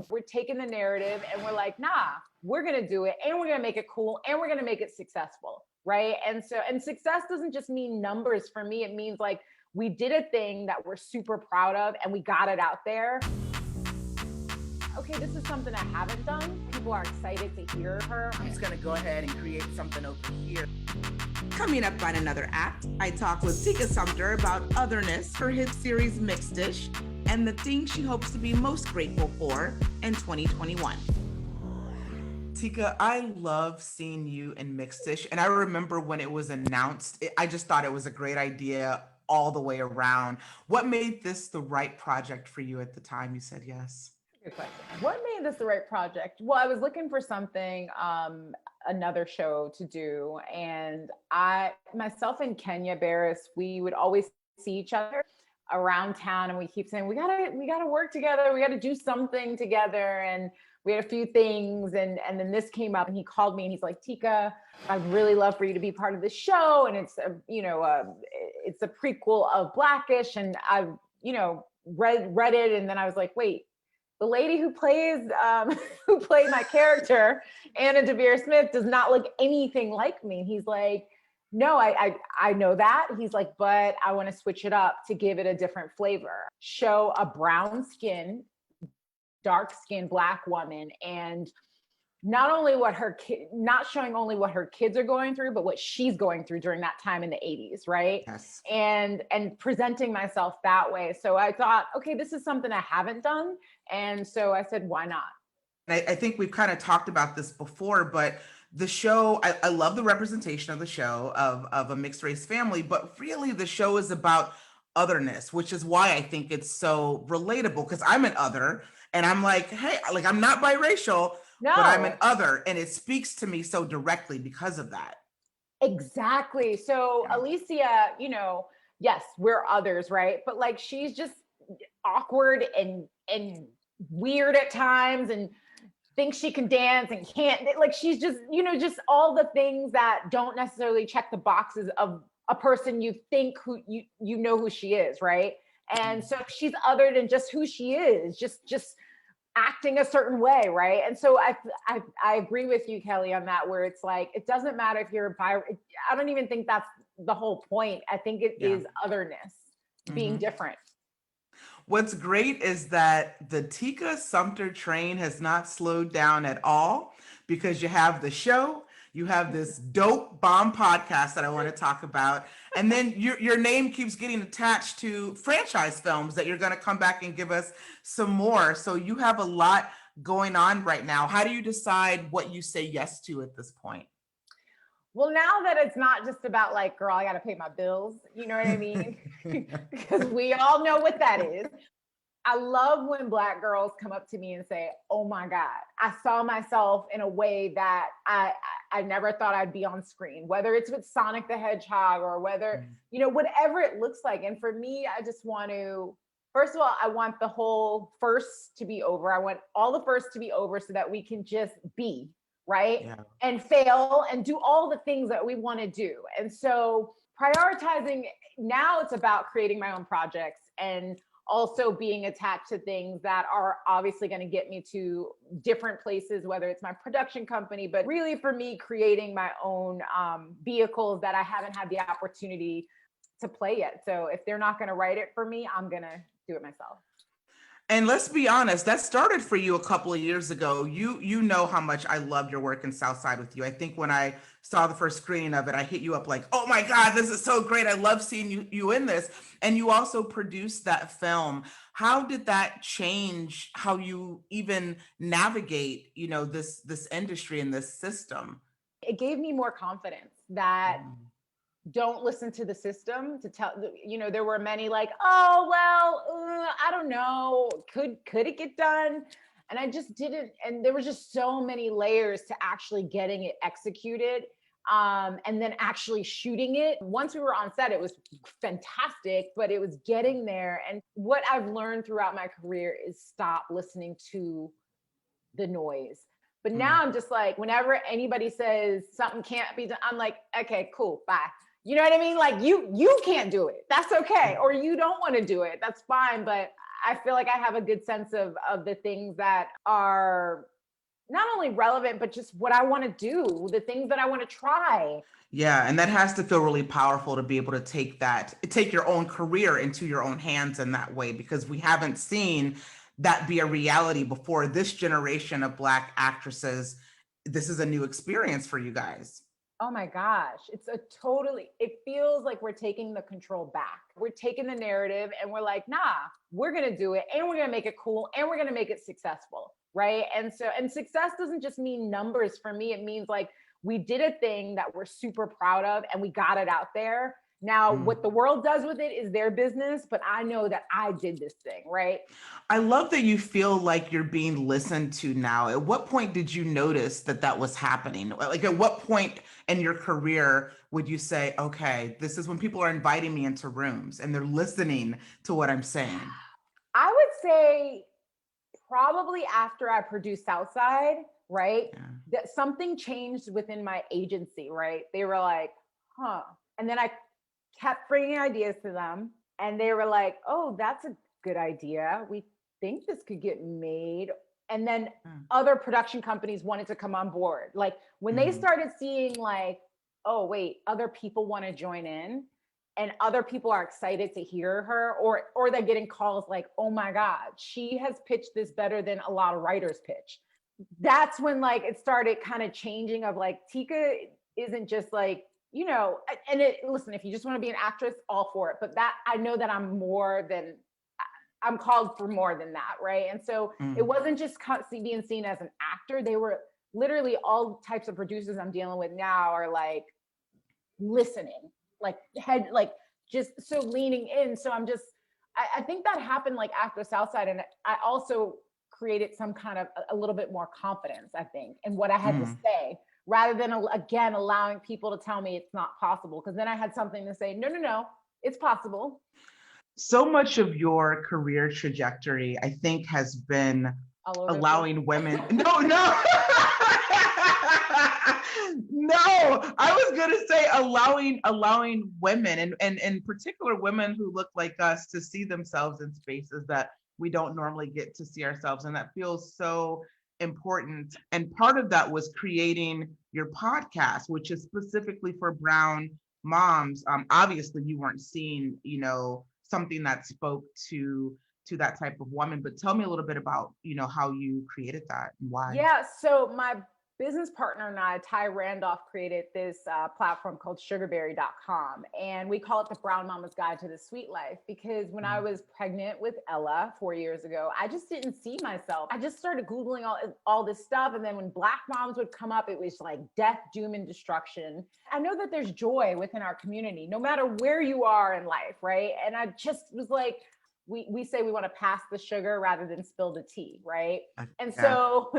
We're taking the narrative and we're like, nah, we're going to do it and we're going to make it cool and we're going to make it successful. Right. And success doesn't just mean numbers for me. It means like we did a thing that we're super proud of and we got it out there. Okay, this is something I haven't done. People are excited to hear her. I'm just going to go ahead and create something over here. Coming up on another act, I talk with Tika Sumpter about otherness, her hit series Mixed Dish, and the things she hopes to be most grateful for in 2021. Tika, I love seeing you in Mixed Dish, and I remember when it was announced, I just thought it was a great idea all the way around. What made this the right project for you at the time you said yes? Good question. What made this the right project? Well, I was looking for something, another show to do, and myself and Kenya Barris, we would always see each other around town, and we keep saying we gotta work together, we gotta do something together, and we had a few things, and then this came up, and he called me, and he's like, Tika, I'd really love for you to be part of the show, and it's it's a prequel of Blackish, and I read it, and then I was like, wait. The lady who played my character, Anna Devere Smith, does not look anything like me. He's like, no, I know that. He's like, but I want to switch it up to give it a different flavor. Show a brown skin, dark skinned Black woman, and not showing only what her kids are going through, but what she's going through during that time in the 80s, right? Yes. And presenting myself that way. So I thought, okay, this is something I haven't done. And so I said, why not? I think we've kind of talked about this before, but the show, I love the representation of the show of a mixed race family, but really the show is about otherness, which is why I think it's so relatable, because I'm an other and I'm like, hey, like I'm not biracial, no, but I'm an other, and it speaks to me so directly because of that. Exactly. So yeah. Alicia, yes, we're others, right? But like she's just awkward and weird at times and thinks she can dance and can't, like she's just, just all the things that don't necessarily check the boxes of a person you think who you know who she is, right? And so she's other than just who she is, just acting a certain way, right? And so I agree with you, Kelley, on that, where it's like, it doesn't matter if you're I don't even think that's the whole point. I think it is otherness, being different. What's great is that the Tika Sumpter train has not slowed down at all, because you have the show, you have this dope bomb podcast that I want to talk about, and then your name keeps getting attached to franchise films that you're going to come back and give us some more. So you have a lot going on right now. How do you decide what you say yes to at this point? Well, now that it's not just about like, girl, I got to pay my bills, you know what I mean? Because we all know what that is. I love when Black girls come up to me and say, oh my God, I saw myself in a way that I never thought I'd be on screen, whether it's with Sonic the Hedgehog or whether, whatever it looks like. And for me, I just want to, first of all, I want the whole first to be over. I want all the first to be over so that we can just be, right? Yeah. And fail and do all the things that we want to do. And so prioritizing, now it's about creating my own projects and also being attached to things that are obviously going to get me to different places, whether it's my production company, but really for me, creating my own vehicles that I haven't had the opportunity to play yet. So if they're not going to write it for me, I'm going to do it myself. And let's be honest, that started for you a couple of years ago. You know how much I love your work in Southside with You. I think when I saw the first screening of it, I hit you up like, oh my God, this is so great. I love seeing you in this. And you also produced that film. How did that change how you even navigate, this industry and this system? It gave me more confidence that don't listen to the system to tell, there were many like, oh, well, I don't know. Could it get done? And I just didn't. And there were just so many layers to actually getting it executed. And then actually shooting it. Once we were on set, it was fantastic, but it was getting there. And what I've learned throughout my career is stop listening to the noise. But now I'm just like, whenever anybody says something can't be done, I'm like, okay, cool, bye. You know what I mean? Like you can't do it. That's okay. Or you don't want to do it. That's fine. But I feel like I have a good sense of the things that are not only relevant, but just what I want to do, the things that I want to try. Yeah, and that has to feel really powerful to be able to take your own career into your own hands in that way, because we haven't seen that be a reality before. This generation of Black actresses, this is a new experience for you guys. Oh my gosh, it feels like we're taking the control back. We're taking the narrative and we're like, nah, we're going to do it and we're going to make it cool and we're going to make it successful. Right. And success doesn't just mean numbers for me. It means like we did a thing that we're super proud of and we got it out there. Now, what the world does with it is their business, but I know that I did this thing, right? I love that you feel like you're being listened to now. At what point did you notice that was happening? Like, at what point in your career would you say, okay, this is when people are inviting me into rooms and they're listening to what I'm saying? I would say probably after I produced Southside, right? Yeah. That something changed within my agency, right? They were like, huh. And then I kept bringing ideas to them and they were like, oh, that's a good idea. We think this could get made. And then other production companies wanted to come on board. Like when they started seeing like, oh, wait, other people want to join in and other people are excited to hear her, or they're getting calls like, oh my God, she has pitched this better than a lot of writers pitch. That's when like it started kind of changing of like, Tika isn't just like, you know, and listen, if you just want to be an actress, all for it. But that I know that I'm called for more than that, right? And so it wasn't just being seen as an actor. They were literally all types of producers I'm dealing with now are like listening, like just so leaning in. So I think that happened like after Southside, and I also created some kind of a little bit more confidence, I think, in what I had to say, rather than again allowing people to tell me it's not possible, because then I had something to say. No, it's possible. So much of your career trajectory, I think, has been allowing women. No. No, I was going to say allowing women and in particular women who look like us to see themselves in spaces that we don't normally get to see ourselves. And that feels so important. And part of that was creating your podcast, which is specifically for Brown moms. Obviously, you weren't seeing, something that spoke to that type of woman, but tell me a little bit about, how you created that and why. Yeah, so my business partner and I, Ty Randolph, created this platform called sugarberry.com. And we call it the Brown Mama's Guide to the Sweet Life, because when I was pregnant with Ella 4 years ago, I just didn't see myself. I just started Googling all this stuff. And then when Black moms would come up, it was like death, doom, and destruction. I know that there's joy within our community, no matter where you are in life, right? And I just was like, we say we want to pass the sugar rather than spill the tea, right? And so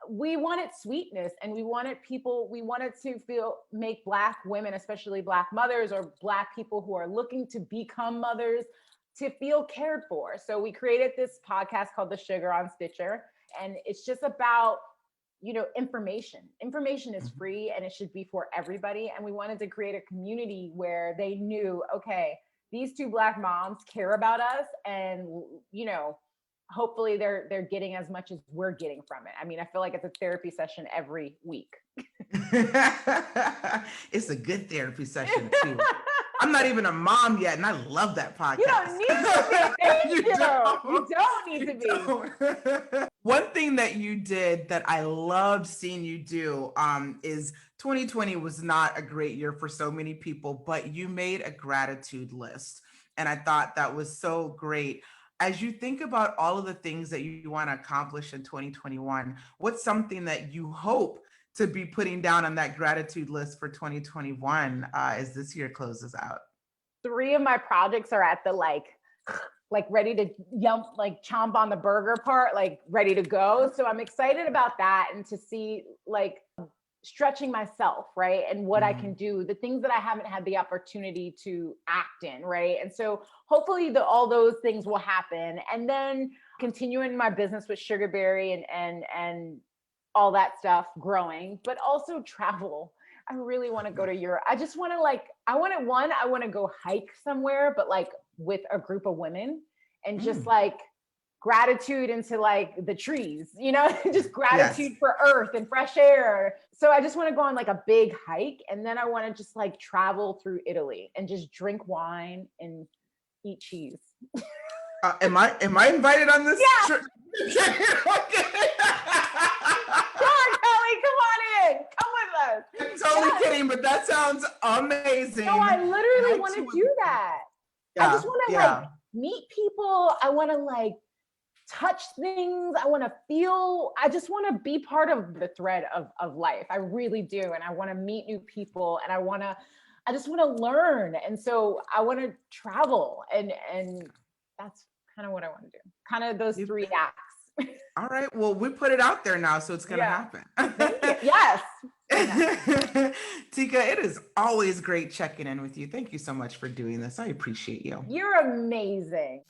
we wanted sweetness, and we wanted to make Black women, especially Black mothers or Black people who are looking to become mothers, to feel cared for. So we created this podcast called The Sugar on Stitcher, and it's just about, information. Information is free and it should be for everybody. And we wanted to create a community where they knew, okay, these two Black moms care about us, and, hopefully they're getting as much as we're getting from it. I mean, I feel like it's a therapy session every week. It's a good therapy session too. I'm not even a mom yet, and I love that podcast. You don't need to be. Thank you. You don't need to be. One thing that you did that I loved seeing you do is 2020 was not a great year for so many people, but you made a gratitude list. And I thought that was so great. As you think about all of the things that you want to accomplish in 2021, what's something that you hope to be putting down on that gratitude list for 2021 as this year closes out? 3 of my projects are at the like ready to chomp on the burger part, like ready to go. So I'm excited about that, and to see like stretching myself, right? And what I can do, the things that I haven't had the opportunity to act in, right? And so hopefully all those things will happen. And then continuing my business with Sugarberry and all that stuff growing, but also travel. I really want to go to Europe. I just want to I want to go hike somewhere, but like with a group of women, and just like gratitude into like the trees, just gratitude Yes. for earth and fresh air. So I just want to go on like a big hike, and then I want to just like travel through Italy and just drink wine and eat cheese. Am I invited on this trip? Sure, Kelley, come on in. Come with us. I'm totally kidding, but that sounds amazing. No, I literally want to do that. I just want to like meet people. I want to like touch things. I want to feel, I just want to be part of the thread of life. I really do. And I want to meet new people, and I just want to learn. And so I want to travel, and that's kind of what I want to do. Kind of those 3 acts. All right. Well, we put it out there now, so it's going to happen. Yes. Tika, it is always great checking in with you. Thank you so much for doing this. I appreciate you. You're amazing.